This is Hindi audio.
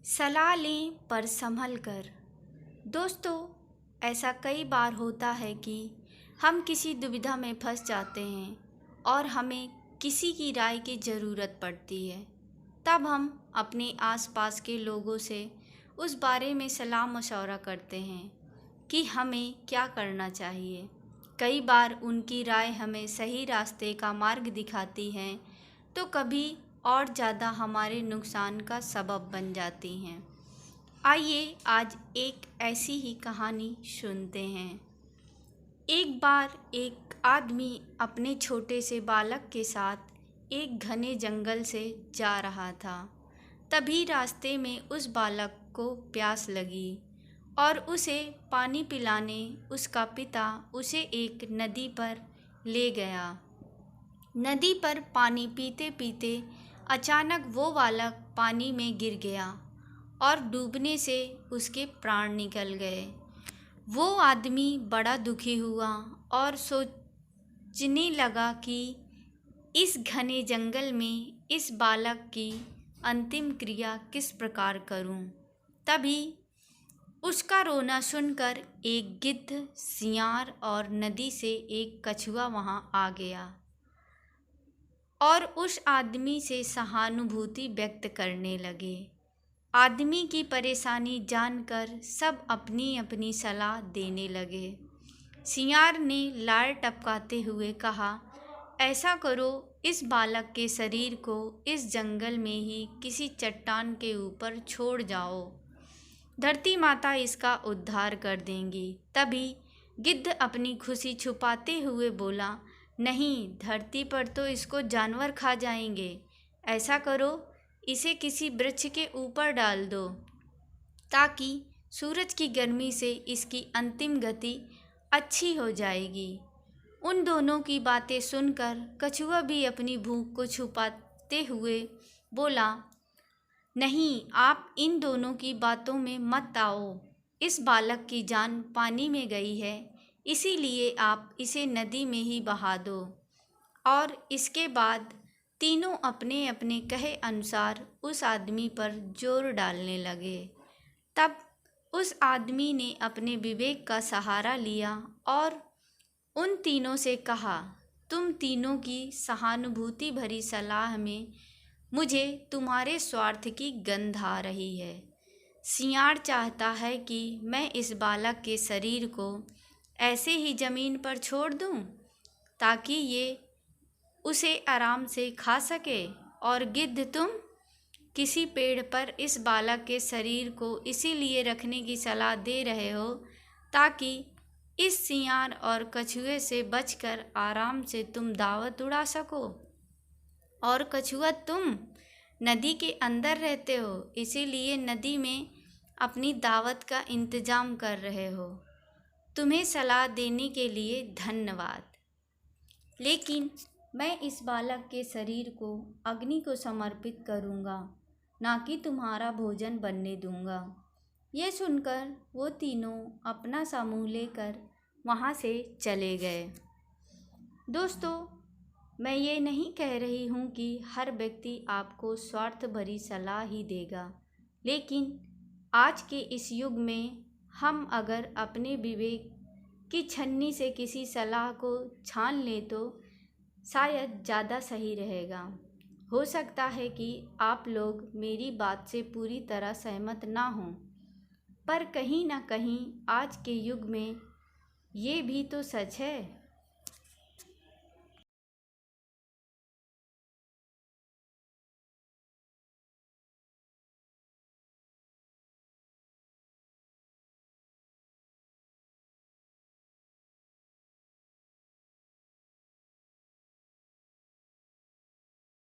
सलाह लें पर संभल कर। दोस्तों, ऐसा कई बार होता है कि हम किसी दुविधा में फंस जाते हैं और हमें किसी की राय की ज़रूरत पड़ती है। तब हम अपने आसपास के लोगों से उस बारे में सलाह मशवरा करते हैं कि हमें क्या करना चाहिए। कई बार उनकी राय हमें सही रास्ते का मार्ग दिखाती है, तो कभी और ज़्यादा हमारे नुकसान का सबब बन जाती हैं। आइए आज एक ऐसी ही कहानी सुनते हैं। एक बार एक आदमी अपने छोटे से बालक के साथ एक घने जंगल से जा रहा था। तभी रास्ते में उस बालक को प्यास लगी और उसे पानी पिलाने उसका पिता उसे एक नदी पर ले गया। नदी पर पानी पीते पीते अचानक वो बालक पानी में गिर गया और डूबने से उसके प्राण निकल गए। वो आदमी बड़ा दुखी हुआ और सोचने लगा कि इस घने जंगल में इस बालक की अंतिम क्रिया किस प्रकार करूं। तभी उसका रोना सुनकर एक गिद्ध, सियार और नदी से एक कछुआ वहां आ गया और उस आदमी से सहानुभूति व्यक्त करने लगे। आदमी की परेशानी जानकर सब अपनी अपनी सलाह देने लगे। सियार ने लार टपकाते हुए कहा, ऐसा करो, इस बालक के शरीर को इस जंगल में ही किसी चट्टान के ऊपर छोड़ जाओ। धरती माता इसका उद्धार कर देंगी। तभी गिद्ध अपनी खुशी छुपाते हुए बोला, नहीं, धरती पर तो इसको जानवर खा जाएंगे। ऐसा करो, इसे किसी वृक्ष के ऊपर डाल दो ताकि सूरज की गर्मी से इसकी अंतिम गति अच्छी हो जाएगी। उन दोनों की बातें सुनकर कछुआ भी अपनी भूख को छुपाते हुए बोला, नहीं, आप इन दोनों की बातों में मत आओ। इस बालक की जान पानी में गई है, इसीलिए आप इसे नदी में ही बहा दो। और इसके बाद तीनों अपने अपने कहे अनुसार उस आदमी पर जोर डालने लगे। तब उस आदमी ने अपने विवेक का सहारा लिया और उन तीनों से कहा, तुम तीनों की सहानुभूति भरी सलाह में मुझे तुम्हारे स्वार्थ की गंध आ रही है। सियार चाहता है कि मैं इस बालक के शरीर को ऐसे ही ज़मीन पर छोड़ दूं ताकि ये उसे आराम से खा सके, और गिद्ध, तुम किसी पेड़ पर इस बालक के शरीर को इसीलिए रखने की सलाह दे रहे हो ताकि इस सियार और कछुए से बचकर आराम से तुम दावत उड़ा सको। और कछुआ, तुम नदी के अंदर रहते हो, इसीलिए नदी में अपनी दावत का इंतजाम कर रहे हो। तुम्हें सलाह देने के लिए धन्यवाद, लेकिन मैं इस बालक के शरीर को अग्नि को समर्पित करूँगा, ना कि तुम्हारा भोजन बनने दूँगा। यह सुनकर वो तीनों अपना सा मुँह लेकर वहाँ से चले गए। दोस्तों, मैं ये नहीं कह रही हूँ कि हर व्यक्ति आपको स्वार्थ भरी सलाह ही देगा, लेकिन आज के इस युग में हम अगर अपने विवेक की छन्नी से किसी सलाह को छान लें तो शायद ज़्यादा सही रहेगा। हो सकता है कि आप लोग मेरी बात से पूरी तरह सहमत ना हों, पर कहीं ना कहीं आज के युग में ये भी तो सच है